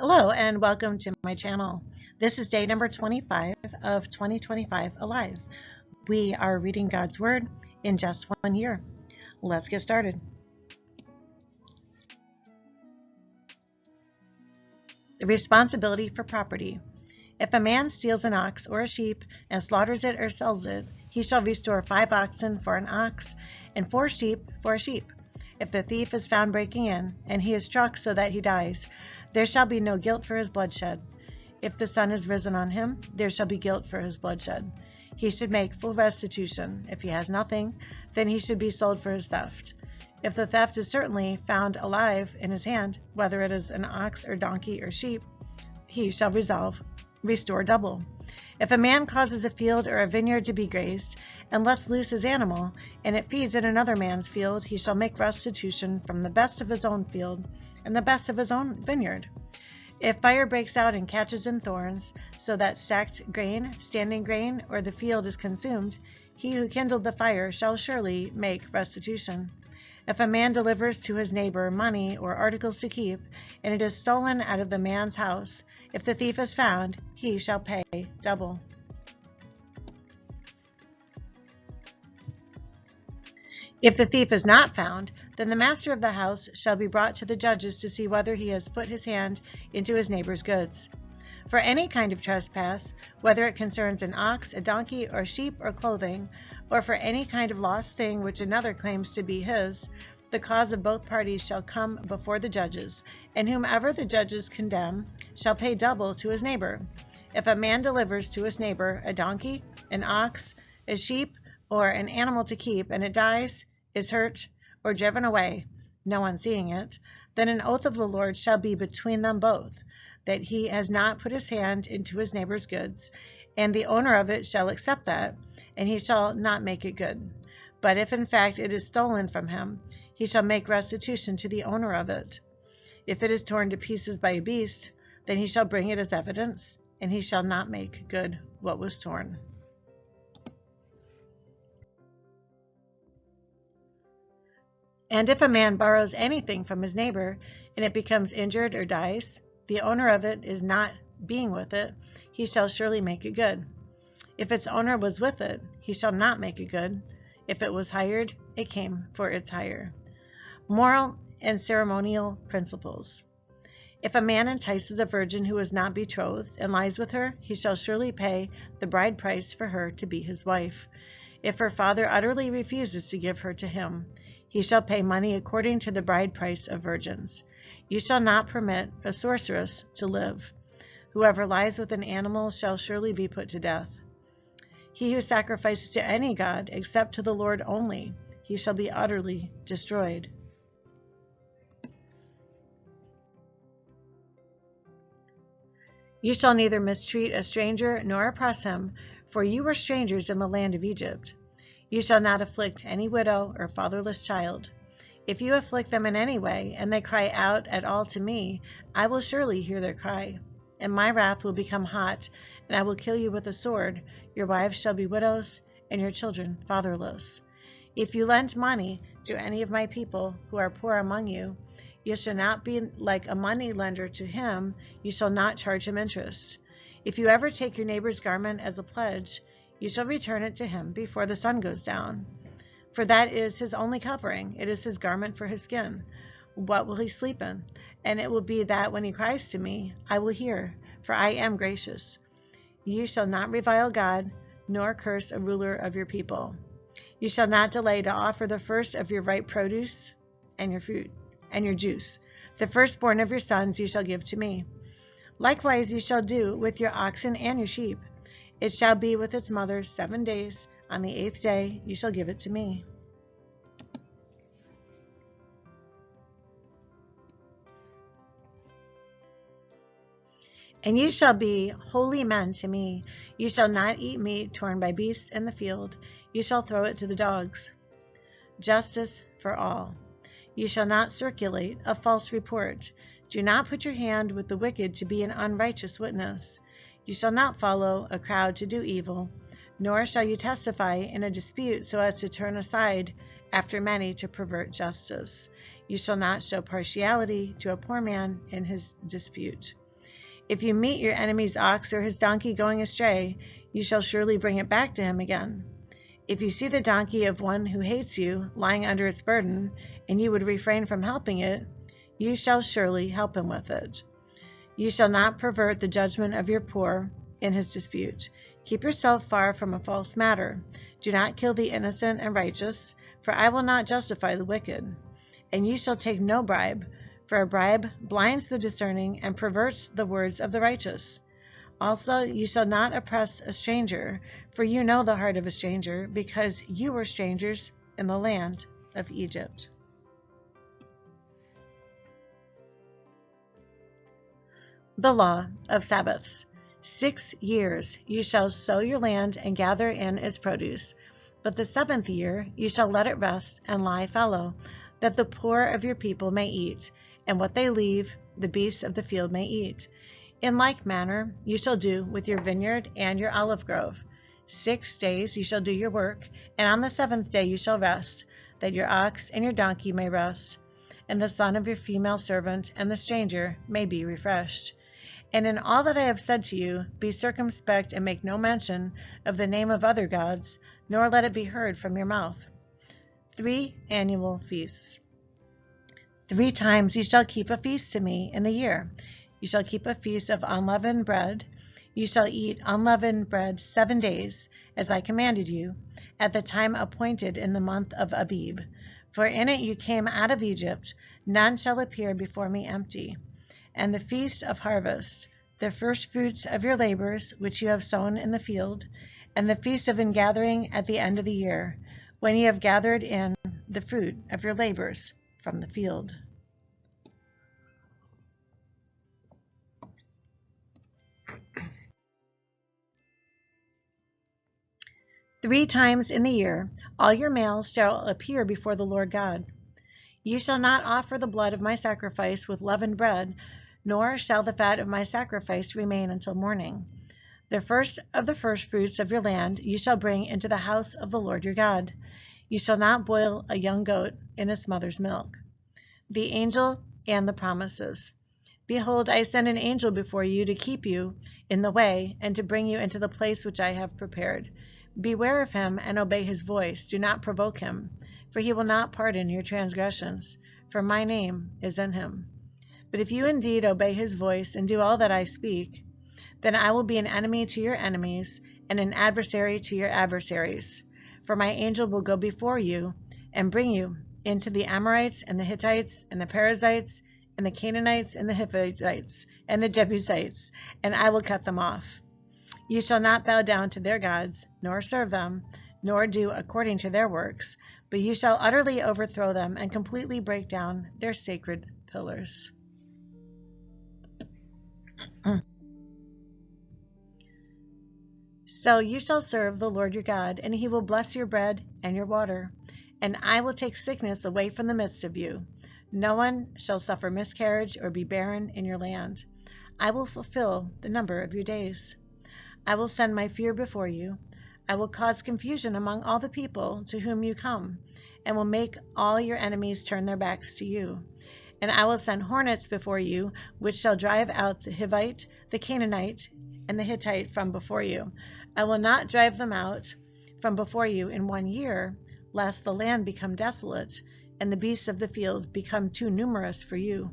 Hello and welcome to my channel. This is day number 25 of 2025 Alive. We are reading God's Word in just 1 year. Let's get started. The responsibility for property. If a man steals an ox or a sheep and slaughters it or sells it, he shall restore 5 oxen for an ox and 4 sheep for a sheep. If the thief is found breaking in, and he is struck so that he dies, there shall be no guilt for his bloodshed. If the sun is risen on him, there shall be guilt for his bloodshed. He should make full restitution. If he has nothing, then he should be sold for his theft. If the theft is certainly found alive in his hand, whether it is an ox or donkey or sheep, he shall restore double. If a man causes a field or a vineyard to be grazed, and lets loose his animal, and it feeds in another man's field, he shall make restitution from the best of his own field and the best of his own vineyard. If fire breaks out and catches in thorns, so that stacked grain, standing grain, or the field is consumed, he who kindled the fire shall surely make restitution. If a man delivers to his neighbor money or articles to keep, and it is stolen out of the man's house, if the thief is found, he shall pay double. If the thief is not found, then the master of the house shall be brought to the judges to see whether he has put his hand into his neighbor's goods. For any kind of trespass, whether it concerns an ox, a donkey, or sheep, or clothing, or for any kind of lost thing which another claims to be his, the cause of both parties shall come before the judges, and whomever the judges condemn shall pay double to his neighbor. If a man delivers to his neighbor a donkey, an ox, a sheep, or an animal to keep, and it dies, is hurt, or driven away, no one seeing it, then an oath of the Lord shall be between them both, that he has not put his hand into his neighbor's goods, and the owner of it shall accept that, and he shall not make it good. But if in fact it is stolen from him, he shall make restitution to the owner of it. If it is torn to pieces by a beast, then he shall bring it as evidence, and he shall not make good what was torn. And if a man borrows anything from his neighbor, and it becomes injured or dies, the owner of it is not being with it, he shall surely make it good. If its owner was with it, he shall not make it good. If it was hired, it came for its hire. Moral and ceremonial principles. If a man entices a virgin who is not betrothed and lies with her, he shall surely pay the bride price for her to be his wife. If her father utterly refuses to give her to him, he shall pay money according to the bride price of virgins. You shall not permit a sorceress to live. Whoever lies with an animal shall surely be put to death. He who sacrifices to any god except to the Lord only, he shall be utterly destroyed. You shall neither mistreat a stranger nor oppress him, for you were strangers in the land of Egypt. You shall not afflict any widow or fatherless child. If you afflict them in any way, and they cry out at all to me, I will surely hear their cry. And my wrath will become hot, and I will kill you with a sword. Your wives shall be widows, and your children fatherless. If you lend money to any of my people who are poor among you, you shall not be like a money lender to him. You shall not charge him interest. If you ever take your neighbor's garment as a pledge, you shall return it to him before the sun goes down. For that is his only covering. It is his garment for his skin. What will he sleep in? And it will be that when he cries to me, I will hear, for I am gracious. You shall not revile God, nor curse a ruler of your people. You shall not delay to offer the first of your ripe produce and your fruit and your juice. The firstborn of your sons you shall give to me. Likewise you shall do with your oxen and your sheep. It shall be with its mother 7 days. On the 8th day you shall give it to me. And you shall be holy men to me. You shall not eat meat torn by beasts in the field. You shall throw it to the dogs. Justice for all. You shall not circulate a false report. Do not put your hand with the wicked to be an unrighteous witness. You shall not follow a crowd to do evil, nor shall you testify in a dispute so as to turn aside after many to pervert justice. You shall not show partiality to a poor man in his dispute. If you meet your enemy's ox or his donkey going astray, you shall surely bring it back to him again. If you see the donkey of one who hates you lying under its burden, and you would refrain from helping it, you shall surely help him with it. You shall not pervert the judgment of your poor in his dispute. Keep yourself far from a false matter. Do not kill the innocent and righteous, for I will not justify the wicked. And you shall take no bribe, for a bribe blinds the discerning and perverts the words of the righteous. Also, you shall not oppress a stranger, for you know the heart of a stranger, because you were strangers in the land of Egypt. The law of Sabbaths. 6 years you shall sow your land and gather in its produce, but the 7th year you shall let it rest and lie fallow, that the poor of your people may eat, and what they leave the beasts of the field may eat. In like manner you shall do with your vineyard and your olive grove. 6 days you shall do your work, and on the 7th day you shall rest, that your ox and your donkey may rest, and the son of your female servant and the stranger may be refreshed. And in all that I have said to you, be circumspect and make no mention of the name of other gods, nor let it be heard from your mouth. 3 annual feasts. 3 times you shall keep a feast to me in the year. You shall keep a feast of unleavened bread. You shall eat unleavened bread 7 days, as I commanded you, at the time appointed in the month of Abib. For in it you came out of Egypt, none shall appear before me empty. And the feast of harvest, the first fruits of your labors which you have sown in the field, and the feast of ingathering at the end of the year, when you have gathered in the fruit of your labors from the field. Three times in the year all your males shall appear before the Lord God. You shall not offer the blood of my sacrifice with leavened bread, nor shall the fat of my sacrifice remain until morning. The first of the firstfruits of your land you shall bring into the house of the Lord your God. You shall not boil a young goat in its mother's milk. The angel and the promises. Behold, I send an angel before you to keep you in the way and to bring you into the place which I have prepared. Beware of him and obey his voice. Do not provoke him, for he will not pardon your transgressions, for my name is in him. But if you indeed obey his voice and do all that I speak, then I will be an enemy to your enemies and an adversary to your adversaries. For my angel will go before you and bring you into the Amorites and the Hittites and the Perizzites and the Canaanites and the Hivites and the Jebusites, and I will cut them off. You shall not bow down to their gods, nor serve them, nor do according to their works, but you shall utterly overthrow them and completely break down their sacred pillars. So you shall serve the Lord your God, and he will bless your bread and your water, and I will take sickness away from the midst of you. No one shall suffer miscarriage or be barren in your land. I will fulfill the number of your days. I will send my fear before you. I will cause confusion among all the people to whom you come, and will make all your enemies turn their backs to you. And I will send hornets before you, which shall drive out the Hivite, the Canaanite, and the Hittite from before you. I will not drive them out from before you in 1 year, lest the land become desolate, and the beasts of the field become too numerous for you.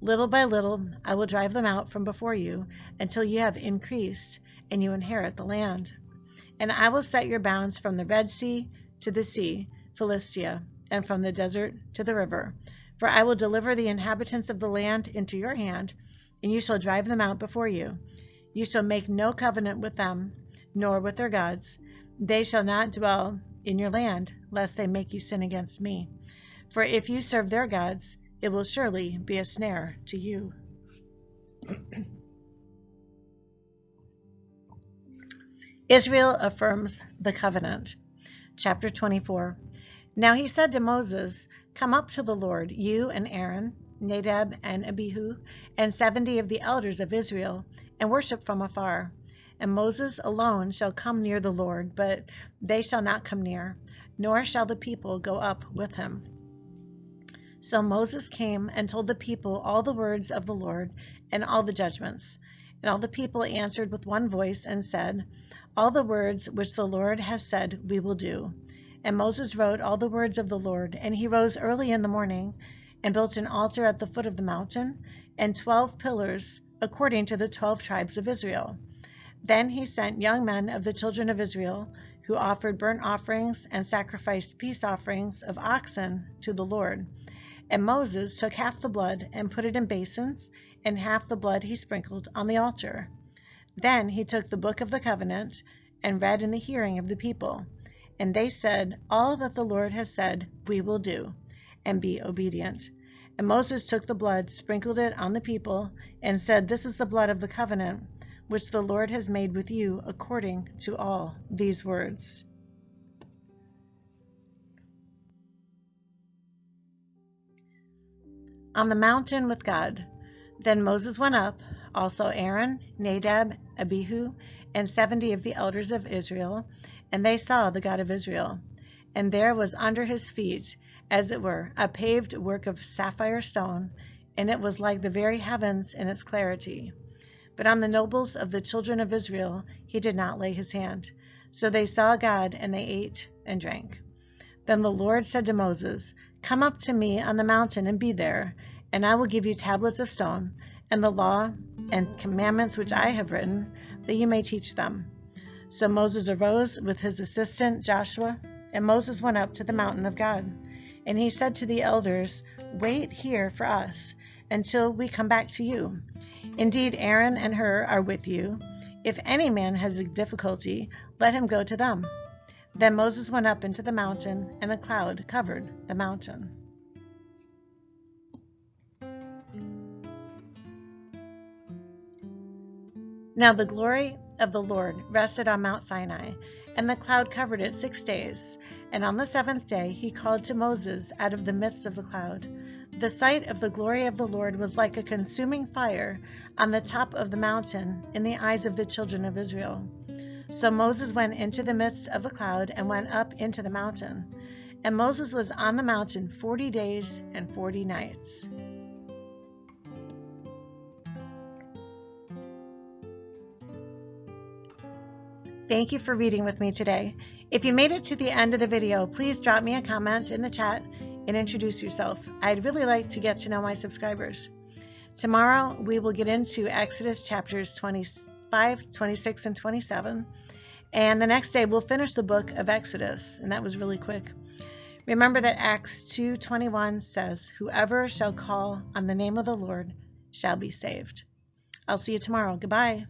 Little by little I will drive them out from before you, until you have increased, and you inherit the land. And I will set your bounds from the Red Sea to the sea, Philistia, and from the desert to the river. For I will deliver the inhabitants of the land into your hand, and you shall drive them out before you. You shall make no covenant with them, nor with their gods. They shall not dwell in your land, lest they make you sin against me. For if you serve their gods, it will surely be a snare to you. Israel affirms the covenant. Chapter 24. Now he said to Moses, "Come up to the Lord, you and Aaron, Nadab and Abihu, and 70 of the elders of Israel, and worship from afar. And Moses alone shall come near the Lord, but they shall not come near, nor shall the people go up with him." So Moses came and told the people all the words of the Lord and all the judgments. And all the people answered with one voice and said, "All the words which the Lord has said we will do." And Moses wrote all the words of the Lord, and he rose early in the morning and built an altar at the foot of the mountain and 12 pillars according to the 12 tribes of Israel. Then he sent young men of the children of Israel who offered burnt offerings and sacrificed peace offerings of oxen to the Lord. And Moses took half the blood and put it in basins, and half the blood he sprinkled on the altar. Then he took the book of the covenant and read in the hearing of the people. And they said, "All that the Lord has said we will do," and be obedient. And Moses took the blood, sprinkled it on the people, and said, "This is the blood of the covenant, which the Lord has made with you according to all these words." On the mountain with God. Then Moses went up, also Aaron, Nadab, Abihu, and 70 of the elders of Israel, and they saw the God of Israel. And there was under his feet, as it were, a paved work of sapphire stone, and it was like the very heavens in its clarity. But on the nobles of the children of Israel he did not lay his hand. So they saw God, and they ate and drank. Then the Lord said to Moses, "Come up to me on the mountain and be there, and I will give you tablets of stone, and the law and commandments which I have written, that you may teach them." So Moses arose with his assistant Joshua, and Moses went up to the mountain of God. And he said to the elders, "Wait here for us until we come back to you. Indeed, Aaron and Hur are with you. If any man has a difficulty, let him go to them." Then Moses went up into the mountain, and a cloud covered the mountain. Now the glory of the Lord rested on Mount Sinai, and the cloud covered it 6 days. And on the 7th day he called to Moses out of the midst of the cloud. The sight of the glory of the Lord was like a consuming fire on the top of the mountain in the eyes of the children of Israel. So Moses went into the midst of the cloud and went up into the mountain. And Moses was on the mountain 40 days and 40 nights. Thank you for reading with me today. If you made it to the end of the video, please drop me a comment in the chat and introduce yourself. I'd really like to get to know my subscribers. Tomorrow we will get into Exodus chapters 25, 26, and 27. And the next day we'll finish the book of Exodus, and that was really quick. Remember that Acts 2:21 says, "Whoever shall call on the name of the Lord shall be saved." I'll see you tomorrow. Goodbye.